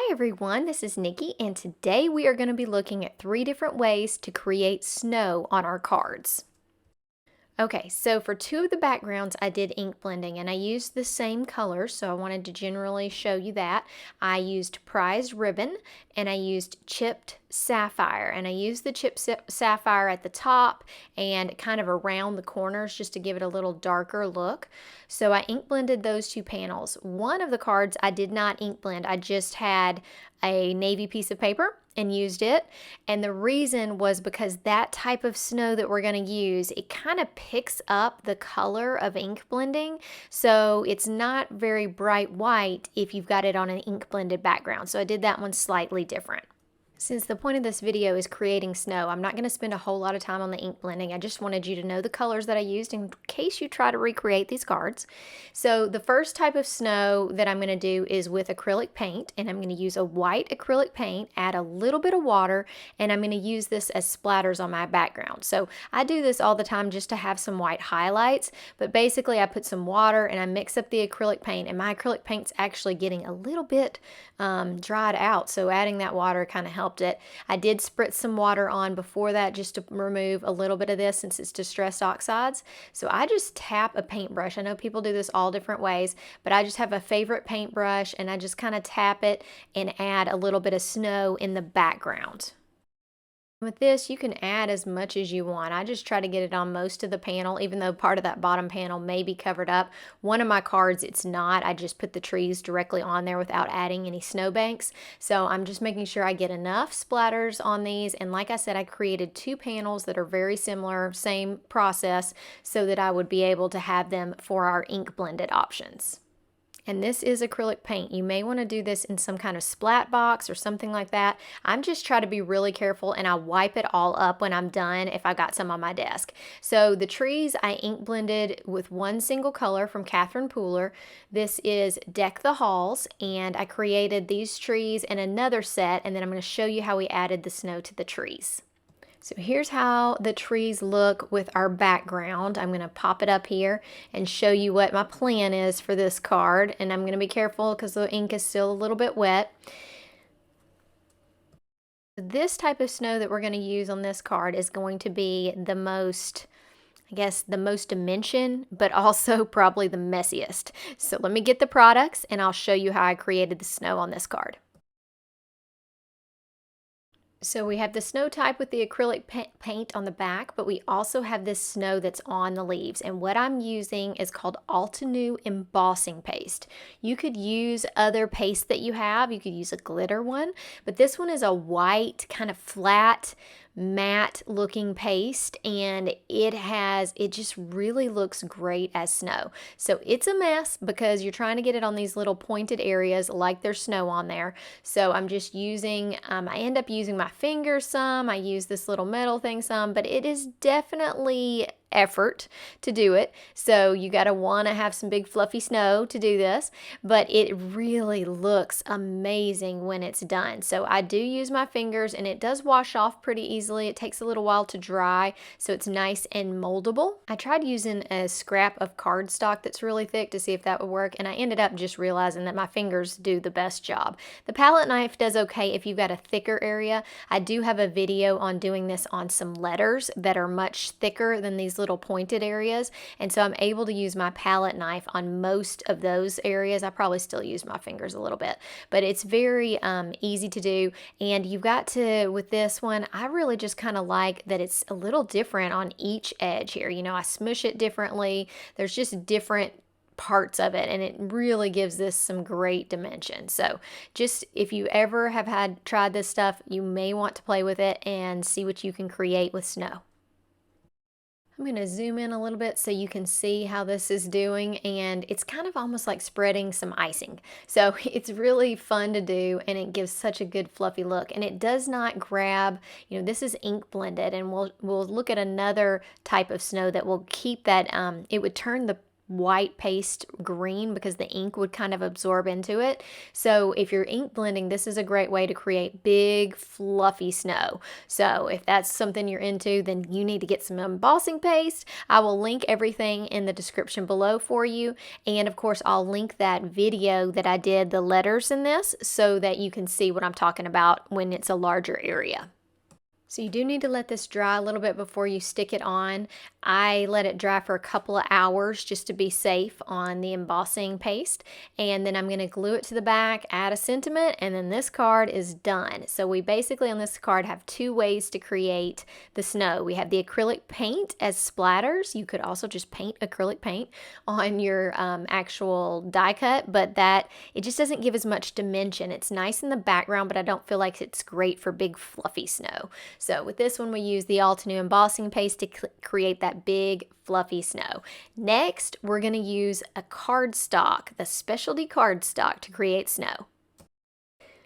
Hi everyone, this is Nikki, and today we are going to be looking at 3 different ways to create snow on our cards. Okay, so for 2 of the backgrounds I did ink blending and I used the same colors, so I wanted to generally show you that. I used prized ribbon and I used chipped sapphire, and I used the chipped sapphire at the top and kind of around the corners just to give it a little darker look. So I ink blended those 2 panels. One of the cards I did not ink blend, I just had a navy piece of paper and used it, and the reason was because that type of snow that we're going to use, it kind of picks up the color of ink blending, so it's not very bright white if you've got it on an ink blended background. So I did that one slightly different. Since the point of this video is creating snow, I'm not going to spend a whole lot of time on the ink blending. I just wanted you to know the colors that I used in case you try to recreate these cards. So the first type of snow that I'm going to do is with acrylic paint, and I'm going to use a white acrylic paint, add a little bit of water, and I'm going to use this as splatters on my background. So I do this all the time just to have some white highlights, but basically I put some water and I mix up the acrylic paint, and my acrylic paint's actually getting a little bit dried out, so adding that water kind of helps it. I did spritz some water on before that just to remove a little bit of this since it's distressed oxides. So I just tap a paintbrush. I know people do this all different ways, but I just have a favorite paintbrush and I just kind of tap it and add a little bit of snow in the background. With this, you can add as much as you want. I just try to get it on most of the panel, even though part of that bottom panel may be covered up. One of my cards, it's not. I just put the trees directly on there without adding any snowbanks. So I'm just making sure I get enough splatters on these. And like I said, I created 2 panels that are very similar, same process, so that I would be able to have them for our ink blended options. And this is acrylic paint. You may want to do this in some kind of splat box or something like that. I'm just trying to be really careful, and I wipe it all up when I'm done if I got some on my desk. So the trees I ink blended with one single color from Catherine Pooler. This is Deck the Halls, and I created these trees in another set, and then I'm going to show you how we added the snow to the trees. So here's how the trees look with our background. I'm going to pop it up here and show you what my plan is for this card. And I'm going to be careful because the ink is still a little bit wet. This type of snow that we're going to use on this card is going to be the most, I guess, the most dimension, but also probably the messiest. So let me get the products and I'll show you how I created the snow on this card. So we have the snow type with the acrylic paint on the back, but we also have this snow that's on the leaves. And what I'm using is called Altenew embossing paste. You could use other paste that you have. You could use a glitter one, but this one is a white, kind of flat, matte looking paste, and it just really looks great as snow. So it's a mess because you're trying to get it on these little pointed areas like there's snow on there. So I'm just using, I end up using my fingers some, I use this little metal thing some, but it is definitely effort to do it. So you got to want to have some big fluffy snow to do this, but it really looks amazing when it's done. So I do use my fingers, and it does wash off pretty easily. It takes a little while to dry, so it's nice and moldable. I tried using a scrap of cardstock that's really thick to see if that would work, and I ended up just realizing that my fingers do the best job. The palette knife does okay if you've got a thicker area. I do have a video on doing this on some letters that are much thicker than these little pointed areas, and so I'm able to use my palette knife on most of those areas. I probably still use my fingers a little bit, but it's very easy to do. And you've got to, with this one, I really just kind of like that it's a little different on each edge here. You know, I smush it differently. There's just different parts of it, and it really gives this some great dimension. So just if you ever have tried this stuff, you may want to play with it and see what you can create with snow. I'm going to zoom in a little bit so you can see how this is doing, and it's kind of almost like spreading some icing. So it's really fun to do, and it gives such a good fluffy look, and it does not grab, you know, this is ink blended, and we'll look at another type of snow that will keep that, it would turn the white paste green because the ink would kind of absorb into it. So if you're ink blending, this is a great way to create big fluffy snow. So if that's something you're into, then you need to get some embossing paste. I will link everything in the description below for you. And of course, I'll link that video that I did, the letters in this, so that you can see what I'm talking about when it's a larger area. So you do need to let this dry a little bit before you stick it on. I let it dry for a couple of hours just to be safe on the embossing paste. And then I'm going to glue it to the back, add a sentiment, and then this card is done. So we basically on this card have two ways to create the snow. We have the acrylic paint as splatters. You could also just paint acrylic paint on your actual die cut, but it just doesn't give as much dimension. It's nice in the background, but I don't feel like it's great for big fluffy snow. So with this one, we use the Altenew embossing paste to create that big fluffy snow. Next, we're going to use a cardstock, the specialty cardstock, to create snow.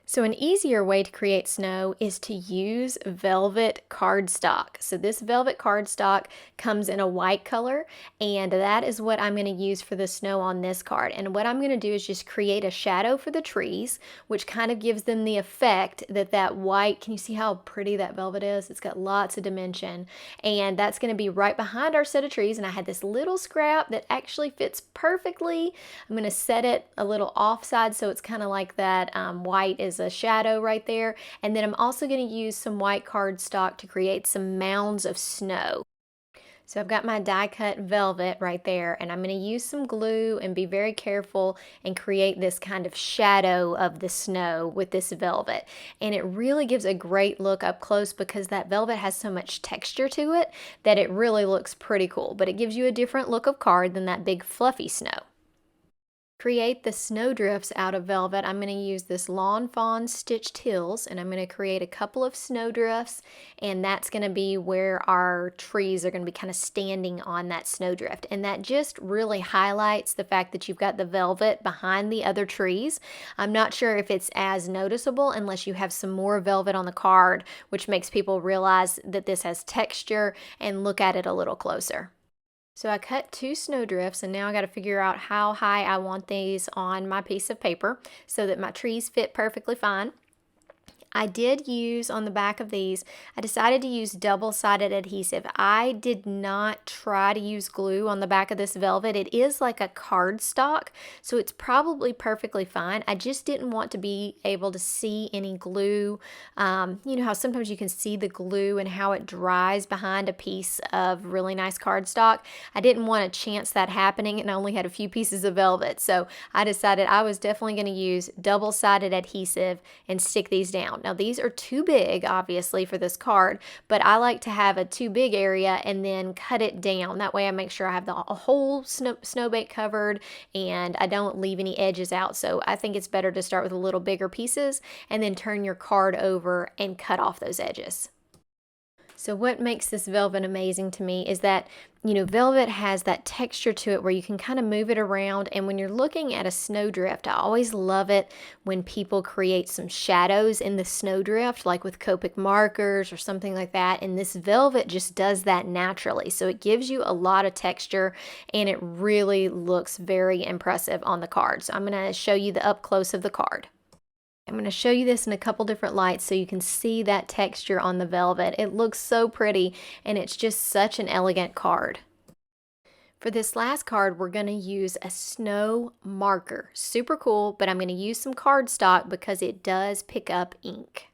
So an easier way to create snow is to use velvet cardstock. So this velvet cardstock comes in a white color, and that is what I'm going to use for the snow on this card. And what I'm going to do is just create a shadow for the trees, which kind of gives them the effect that white, can you see how pretty that velvet is? It's got lots of dimension, and that's going to be right behind our set of trees. And I had this little scrap that actually fits perfectly. I'm going to set it a little offside so it's kind of like that white is a shadow right there. And then I'm also going to use some white cardstock to create some mounds of snow. So I've got my die cut velvet right there, and I'm going to use some glue and be very careful and create this kind of shadow of the snow with this velvet. And it really gives a great look up close because that velvet has so much texture to it that it really looks pretty cool. But it gives you a different look of card than that big fluffy snow. Create the snowdrifts out of velvet. I'm going to use this Lawn Fawn stitched hills, and I'm going to create a couple of snowdrifts, and that's going to be where our trees are going to be kind of standing on that snowdrift. And that just really highlights the fact that you've got the velvet behind the other trees. I'm not sure if it's as noticeable unless you have some more velvet on the card, which makes people realize that this has texture and look at it a little closer. So I cut two snowdrifts, and now I got to figure out how high I want these on my piece of paper so that my trees fit perfectly fine. I did use on the back of these, I decided to use double-sided adhesive. I did not try to use glue on the back of this velvet. It is like a cardstock, so it's probably perfectly fine. I just didn't want to be able to see any glue. You know how sometimes you can see the glue and how it dries behind a piece of really nice cardstock. I didn't want to chance that happening, and I only had a few pieces of velvet, so I decided I was definitely going to use double-sided adhesive and stick these down. Now these are too big, obviously, for this card, but I like to have a too big area and then cut it down. That way I make sure I have the whole snowbank covered and I don't leave any edges out. So I think it's better to start with a little bigger pieces and then turn your card over and cut off those edges. So what makes this velvet amazing to me is that, you know, velvet has that texture to it where you can kind of move it around. And when you're looking at a snowdrift, I always love it when people create some shadows in the snowdrift, like with Copic markers or something like that. And this velvet just does that naturally. So it gives you a lot of texture and it really looks very impressive on the card. So I'm going to show you the up close of the card. I'm going to show you this in a couple different lights so you can see that texture on the velvet. It looks so pretty and it's just such an elegant card. For this last card, we're going to use a snow marker. Super cool, but I'm going to use some cardstock because it does pick up ink.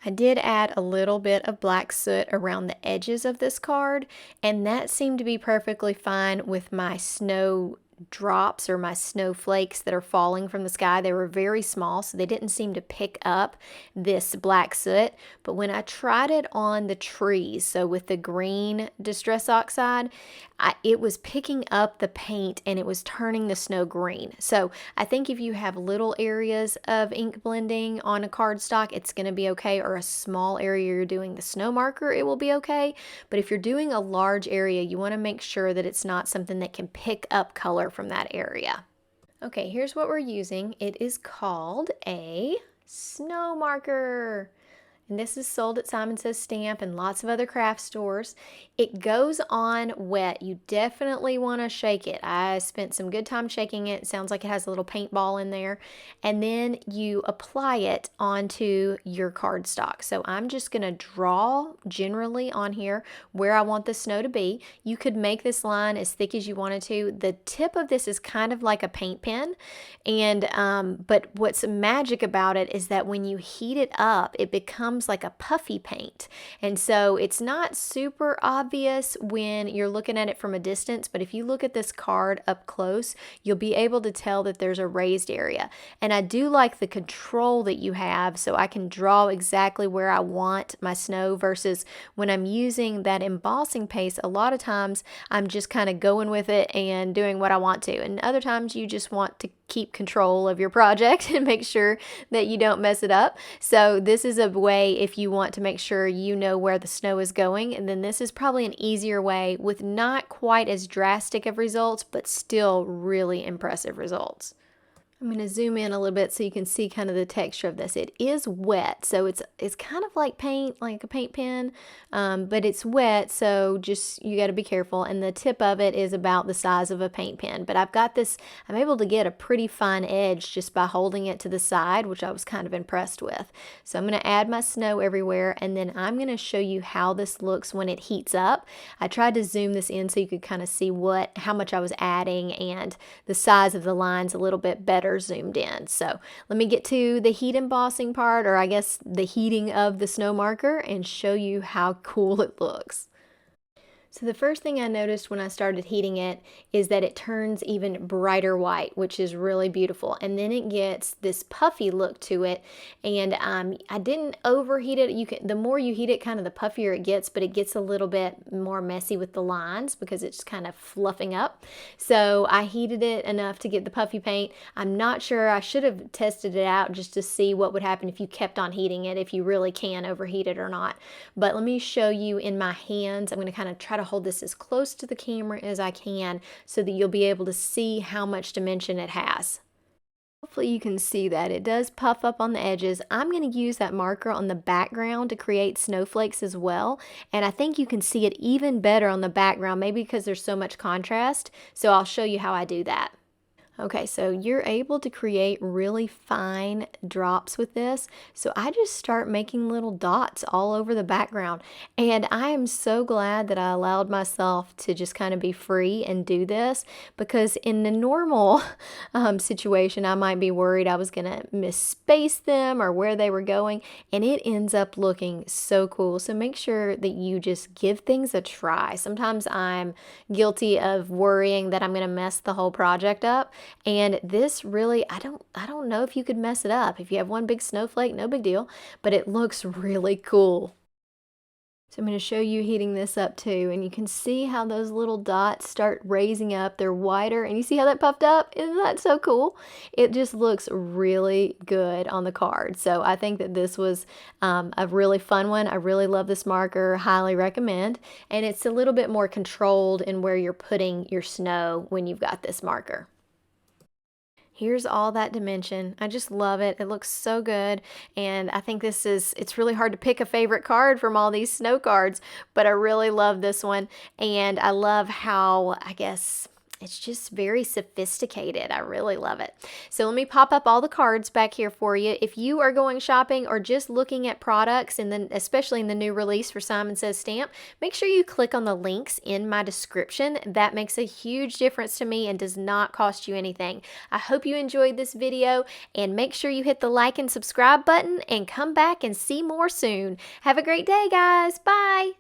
I did add a little bit of black soot around the edges of this card, and that seemed to be perfectly fine with my snow drops or my snowflakes that are falling from the sky. They were very small, so they didn't seem to pick up this black soot. But when I tried it on the trees, so with the green Distress Oxide, it was picking up the paint and it was turning the snow green. So I think if you have little areas of ink blending on a cardstock, it's going to be okay, or a small area you're doing the snow marker, it will be okay. But if you're doing a large area, you want to make sure that it's not something that can pick up color from that area. Okay, here's what we're using. It is called a snow marker. And this is sold at Simon Says Stamp and lots of other craft stores. It goes on wet. You definitely want to shake it. I spent some good time shaking it. It sounds like it has a little paintball in there. And then you apply it onto your cardstock. So I'm just going to draw generally on here where I want the snow to be. You could make this line as thick as you wanted to. The tip of this is kind of like a paint pen. And but what's magic about it is that when you heat it up, it becomes like a puffy paint. And so it's not super obvious when you're looking at it from a distance, but if you look at this card up close, you'll be able to tell that there's a raised area. And I do like the control that you have, so I can draw exactly where I want my snow versus when I'm using that embossing paste, a lot of times I'm just kind of going with it and doing what I want to. And other times you just want to keep control of your project and make sure that you don't mess it up. So this is a way if you want to make sure you know where the snow is going, and then this is probably an easier way with not quite as drastic of results, but still really impressive results. I'm going to zoom in a little bit so you can see kind of the texture of this. It is wet, so it's kind of like paint, like a paint pen, but it's wet, so just you got to be careful. And the tip of it is about the size of a paint pen. But I've got this, I'm able to get a pretty fine edge just by holding it to the side, which I was kind of impressed with. So I'm going to add my snow everywhere, and then I'm going to show you how this looks when it heats up. I tried to zoom this in so you could kind of see how much I was adding and the size of the lines a little bit better zoomed in. So let me get to the heat embossing part, or I guess the heating of the snow marker, and show you how cool it looks. So the first thing I noticed when I started heating it is that it turns even brighter white, which is really beautiful. And then it gets this puffy look to it. And I didn't overheat it. The more you heat it, kind of the puffier it gets, but it gets a little bit more messy with the lines because it's kind of fluffing up. So I heated it enough to get the puffy paint. I'm not sure, I should have tested it out just to see what would happen if you kept on heating it, if you really can overheat it or not. But let me show you in my hands. I'm going to kind of try to hold this as close to the camera as I can so that you'll be able to see how much dimension it has. Hopefully you can see that. It does puff up on the edges. I'm going to use that marker on the background to create snowflakes as well, and I think you can see it even better on the background, maybe because there's so much contrast. So I'll show you how I do that. Okay, so you're able to create really fine drops with this. So I just start making little dots all over the background. And I am so glad that I allowed myself to just kind of be free and do this, because in the normal situation, I might be worried I was going to misspace them or where they were going. And it ends up looking so cool. So make sure that you just give things a try. Sometimes I'm guilty of worrying that I'm going to mess the whole project up. And this really, I don't know if you could mess it up. If you have one big snowflake, no big deal, but it looks really cool. So I'm going to show you heating this up too, and you can see how those little dots start raising up. They're wider, and you see how that puffed up? Isn't that so cool? It just looks really good on the card. So I think that this was a really fun one. I really love this marker, highly recommend. And it's a little bit more controlled in where you're putting your snow when you've got this marker. Here's all that dimension. I just love it. It looks so good. And I think it's really hard to pick a favorite card from all these snow cards, but I really love this one. And I love how, I guess, it's just very sophisticated. I really love it. So let me pop up all the cards back here for you. If you are going shopping or just looking at products, and then especially in the new release for Simon Says Stamp, make sure you click on the links in my description. That makes a huge difference to me and does not cost you anything. I hope you enjoyed this video, and make sure you hit the like and subscribe button and come back and see more soon. Have a great day, guys. Bye.